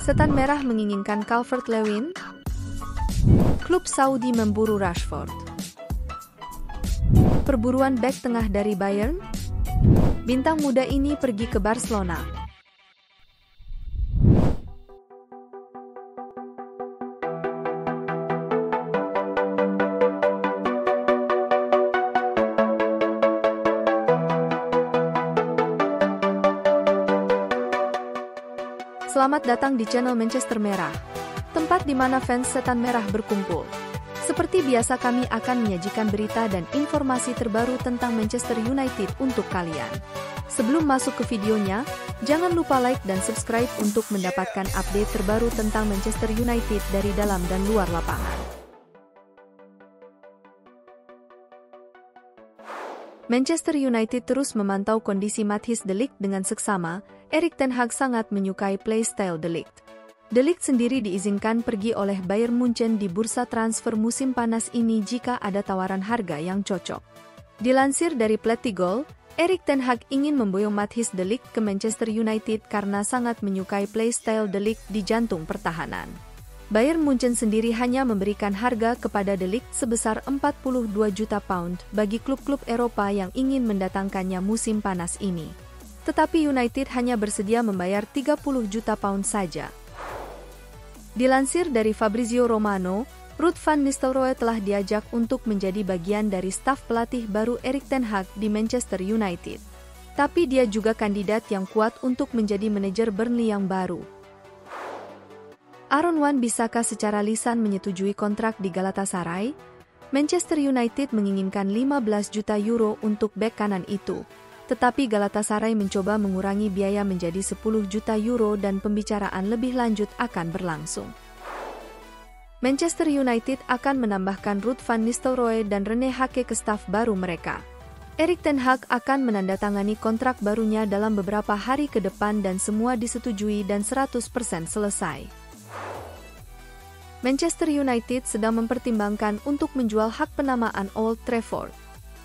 Setan Merah menginginkan Calvert-Lewin. Klub Saudi memburu Rashford. Perburuan bek tengah dari Bayern. Bintang muda ini pergi ke Barcelona. Selamat datang di channel Manchester Merah, tempat di mana fans Setan Merah berkumpul. Seperti biasa kami akan menyajikan berita dan informasi terbaru tentang Manchester United untuk kalian. Sebelum masuk ke videonya, jangan lupa like dan subscribe untuk mendapatkan update terbaru tentang Manchester United dari dalam dan luar lapangan. Manchester United terus memantau kondisi Matthijs de Ligt dengan seksama. Erik ten Hag sangat menyukai playstyle de Ligt. De Ligt sendiri diizinkan pergi oleh Bayern Munchen di bursa transfer musim panas ini jika ada tawaran harga yang cocok. Dilansir dari Plettigol, Erik ten Hag ingin memboyong Matthijs de Ligt ke Manchester United karena sangat menyukai playstyle de Ligt di jantung pertahanan. Bayern Munchen sendiri hanya memberikan harga kepada de Ligt sebesar 42 juta pound bagi klub-klub Eropa yang ingin mendatangkannya musim panas ini. Tetapi United hanya bersedia membayar 30 juta pound saja. Dilansir dari Fabrizio Romano, Ruud van Nistelrooy telah diajak untuk menjadi bagian dari staf pelatih baru Erik ten Hag di Manchester United. Tapi dia juga kandidat yang kuat untuk menjadi manajer Burnley yang baru. Aaron Wan-Bissaka secara lisan menyetujui kontrak di Galatasaray. Manchester United menginginkan 15 juta euro untuk bek kanan itu. Tetapi Galatasaray mencoba mengurangi biaya menjadi 10 juta euro dan pembicaraan lebih lanjut akan berlangsung. Manchester United akan menambahkan Ruud van Nistelrooy dan Rene Hake ke staf baru mereka. Erik ten Hag akan menandatangani kontrak barunya dalam beberapa hari ke depan dan semua disetujui dan 100% selesai. Manchester United sedang mempertimbangkan untuk menjual hak penamaan Old Trafford.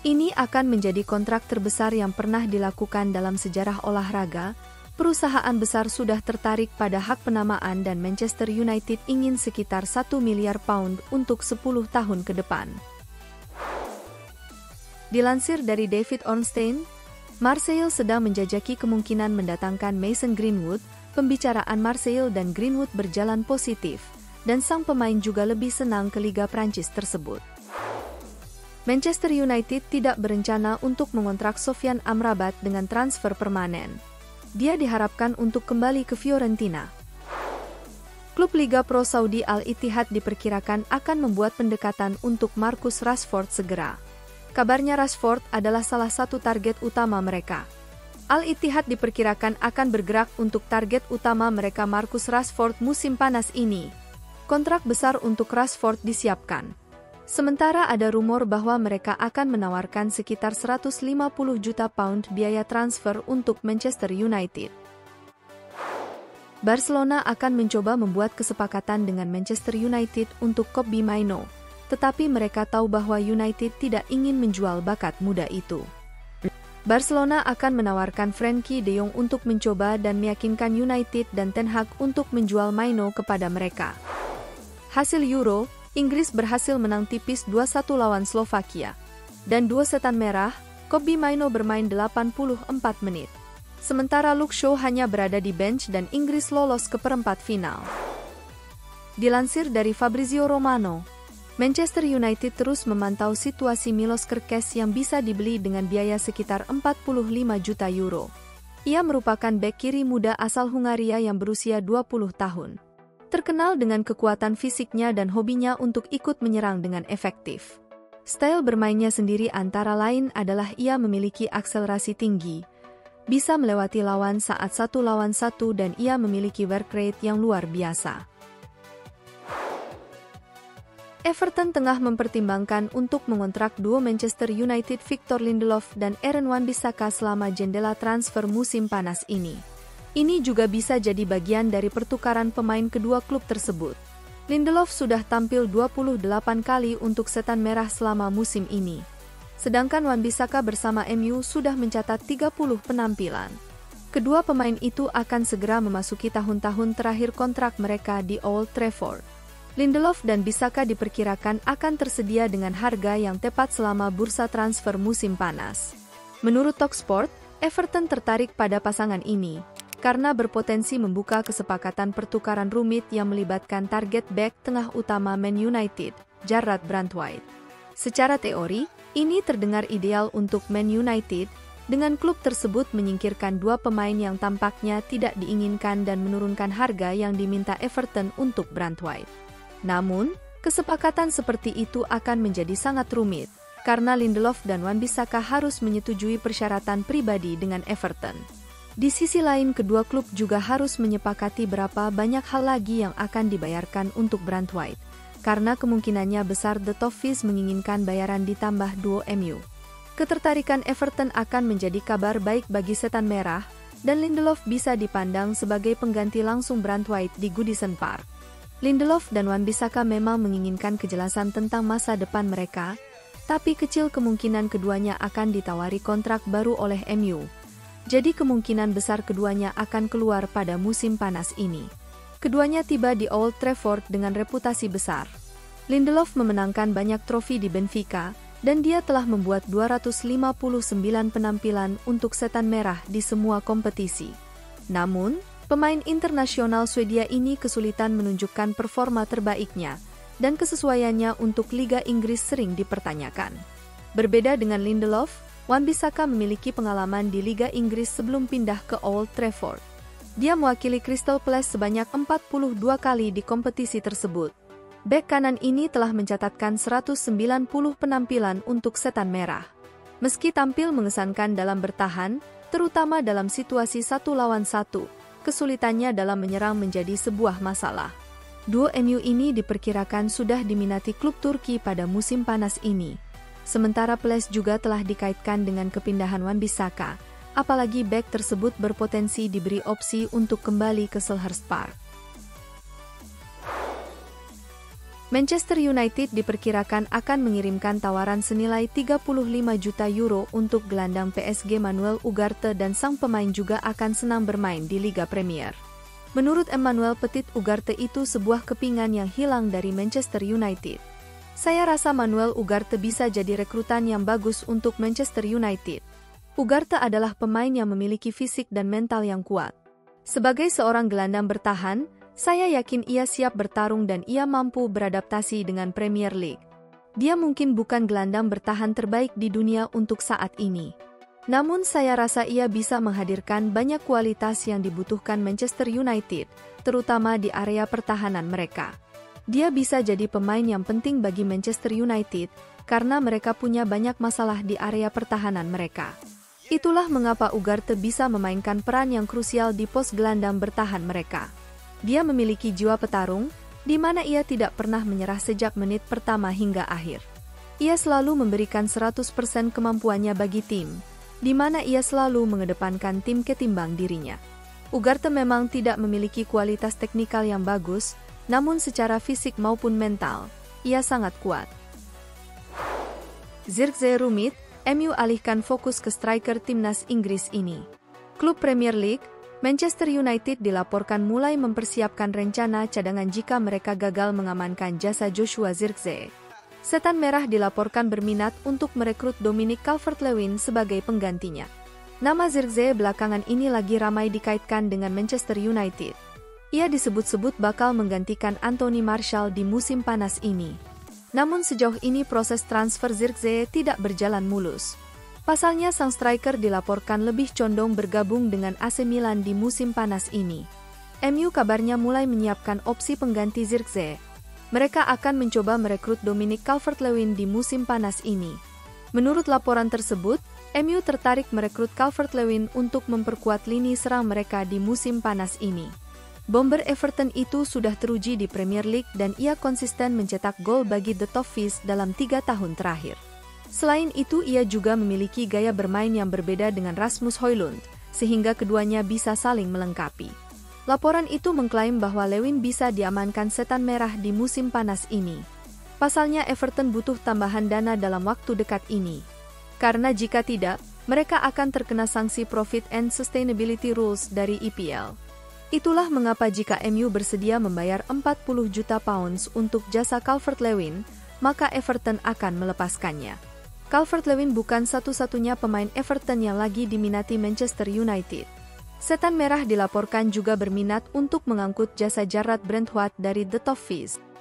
Ini akan menjadi kontrak terbesar yang pernah dilakukan dalam sejarah olahraga. Perusahaan besar sudah tertarik pada hak penamaan dan Manchester United ingin sekitar 1 miliar pound untuk 10 tahun ke depan. Dilansir dari David Ornstein, Marseille sedang menjajaki kemungkinan mendatangkan Mason Greenwood. Pembicaraan Marseille dan Greenwood berjalan positif, dan sang pemain juga lebih senang ke Liga Prancis tersebut. Manchester United tidak berencana untuk mengontrak Sofyan Amrabat dengan transfer permanen. Dia diharapkan untuk kembali ke Fiorentina. Klub Liga Pro Saudi Al-Ittihad diperkirakan akan membuat pendekatan untuk Marcus Rashford segera. Kabarnya Rashford adalah salah satu target utama mereka. Al-Ittihad diperkirakan akan bergerak untuk target utama mereka Marcus Rashford musim panas ini. Kontrak besar untuk Rashford disiapkan. Sementara ada rumor bahwa mereka akan menawarkan sekitar 150 juta pound biaya transfer untuk Manchester United. Barcelona akan mencoba membuat kesepakatan dengan Manchester United untuk Kobbie Mainoo, tetapi mereka tahu bahwa United tidak ingin menjual bakat muda itu. Barcelona akan menawarkan Frenkie de Jong untuk mencoba dan meyakinkan United dan Ten Hag untuk menjual Mainoo kepada mereka. Hasil Euro, Inggris berhasil menang tipis 2-1 lawan Slovakia. Dan dua Setan Merah, Kobbie Mainoo bermain 84 menit. Sementara Luke Shaw hanya berada di bench dan Inggris lolos ke perempat final. Dilansir dari Fabrizio Romano, Manchester United terus memantau situasi Milos Kerkez yang bisa dibeli dengan biaya sekitar 45 juta euro. Ia merupakan bek kiri muda asal Hungaria yang berusia 20 tahun. Terkenal dengan kekuatan fisiknya dan hobinya untuk ikut menyerang dengan efektif. Style bermainnya sendiri antara lain adalah ia memiliki akselerasi tinggi, bisa melewati lawan saat 1 lawan 1 dan ia memiliki work rate yang luar biasa. Everton tengah mempertimbangkan untuk mengontrak duo Manchester United Victor Lindelof dan Aaron Wan-Bissaka selama jendela transfer musim panas ini. Ini juga bisa jadi bagian dari pertukaran pemain kedua klub tersebut. Lindelof sudah tampil 28 kali untuk Setan Merah selama musim ini. Sedangkan Wan-Bissaka bersama MU sudah mencatat 30 penampilan. Kedua pemain itu akan segera memasuki tahun-tahun terakhir kontrak mereka di Old Trafford. Lindelof dan Bissaka diperkirakan akan tersedia dengan harga yang tepat selama bursa transfer musim panas. Menurut Talksport, Everton tertarik pada pasangan ini, karena berpotensi membuka kesepakatan pertukaran rumit yang melibatkan target bek tengah utama Man United, Jarrad Brandtwaite. Secara teori, ini terdengar ideal untuk Man United, dengan klub tersebut menyingkirkan dua pemain yang tampaknya tidak diinginkan dan menurunkan harga yang diminta Everton untuk Brandtwaite. Namun, kesepakatan seperti itu akan menjadi sangat rumit, karena Lindelof dan Wan-Bissaka harus menyetujui persyaratan pribadi dengan Everton. Di sisi lain, kedua klub juga harus menyepakati berapa banyak hal lagi yang akan dibayarkan untuk Brandtwaite, karena kemungkinannya besar The Toffees menginginkan bayaran ditambah duo MU. Ketertarikan Everton akan menjadi kabar baik bagi Setan Merah, dan Lindelof bisa dipandang sebagai pengganti langsung Brandtwaite di Goodison Park. Lindelof dan Wan-Bissaka memang menginginkan kejelasan tentang masa depan mereka, tapi kecil kemungkinan keduanya akan ditawari kontrak baru oleh MU. Jadi kemungkinan besar keduanya akan keluar pada musim panas ini. Keduanya tiba di Old Trafford dengan reputasi besar. Lindelof memenangkan banyak trofi di Benfica, dan dia telah membuat 259 penampilan untuk Setan Merah di semua kompetisi. Namun, pemain internasional Swedia ini kesulitan menunjukkan performa terbaiknya, dan kesesuaiannya untuk Liga Inggris sering dipertanyakan. Berbeda dengan Lindelof, Wan-Bissaka memiliki pengalaman di Liga Inggris sebelum pindah ke Old Trafford. Dia mewakili Crystal Palace sebanyak 42 kali di kompetisi tersebut. Bek kanan ini telah mencatatkan 190 penampilan untuk Setan Merah. Meski tampil mengesankan dalam bertahan, terutama dalam situasi 1 lawan 1, kesulitannya dalam menyerang menjadi sebuah masalah. Duo MU ini diperkirakan sudah diminati klub Turki pada musim panas ini. Sementara Palace juga telah dikaitkan dengan kepindahan Wan-Bissaka, apalagi bek tersebut berpotensi diberi opsi untuk kembali ke Selhurst Park. Manchester United diperkirakan akan mengirimkan tawaran senilai 35 juta euro untuk gelandang PSG Manuel Ugarte, dan sang pemain juga akan senang bermain di Liga Premier. Menurut Emmanuel Petit, Ugarte itu sebuah kepingan yang hilang dari Manchester United. Saya rasa Manuel Ugarte bisa jadi rekrutan yang bagus untuk Manchester United. Ugarte adalah pemain yang memiliki fisik dan mental yang kuat. Sebagai seorang gelandang bertahan, saya yakin ia siap bertarung dan ia mampu beradaptasi dengan Premier League. Dia mungkin bukan gelandang bertahan terbaik di dunia untuk saat ini. Namun saya rasa ia bisa menghadirkan banyak kualitas yang dibutuhkan Manchester United, terutama di area pertahanan mereka. Dia bisa jadi pemain yang penting bagi Manchester United, karena mereka punya banyak masalah di area pertahanan mereka. Itulah mengapa Ugarte bisa memainkan peran yang krusial di pos gelandang bertahan mereka. Dia memiliki jiwa petarung, di mana ia tidak pernah menyerah sejak menit pertama hingga akhir. Ia selalu memberikan 100% kemampuannya bagi tim, di mana ia selalu mengedepankan tim ketimbang dirinya. Ugarte memang tidak memiliki kualitas teknikal yang bagus, namun secara fisik maupun mental, ia sangat kuat. Zirkzee rumit, MU alihkan fokus ke striker timnas Inggris ini. Klub Premier League, Manchester United dilaporkan mulai mempersiapkan rencana cadangan jika mereka gagal mengamankan jasa Joshua Zirkzee. Setan Merah dilaporkan berminat untuk merekrut Dominic Calvert-Lewin sebagai penggantinya. Nama Zirkzee belakangan ini lagi ramai dikaitkan dengan Manchester United. Ia disebut-sebut bakal menggantikan Anthony Martial di musim panas ini. Namun sejauh ini proses transfer Zirkzee tidak berjalan mulus. Pasalnya sang striker dilaporkan lebih condong bergabung dengan AC Milan di musim panas ini. MU kabarnya mulai menyiapkan opsi pengganti Zirkzee. Mereka akan mencoba merekrut Dominic Calvert-Lewin di musim panas ini. Menurut laporan tersebut, MU tertarik merekrut Calvert-Lewin untuk memperkuat lini serang mereka di musim panas ini. Bomber Everton itu sudah teruji di Premier League dan ia konsisten mencetak gol bagi The Toffees dalam 3 tahun terakhir. Selain itu, ia juga memiliki gaya bermain yang berbeda dengan Rasmus Højlund, sehingga keduanya bisa saling melengkapi. Laporan itu mengklaim bahwa Lewin bisa diamankan Setan Merah di musim panas ini. Pasalnya Everton butuh tambahan dana dalam waktu dekat ini. Karena jika tidak, mereka akan terkena sanksi Profit and Sustainability Rules dari EPL. Itulah mengapa jika MU bersedia membayar 40 juta pounds untuk jasa Calvert-Lewin, maka Everton akan melepaskannya. Calvert-Lewin bukan satu-satunya pemain Everton yang lagi diminati Manchester United. Setan Merah dilaporkan juga berminat untuk mengangkut jasa Jarrad Brentwatt dari The Toffees.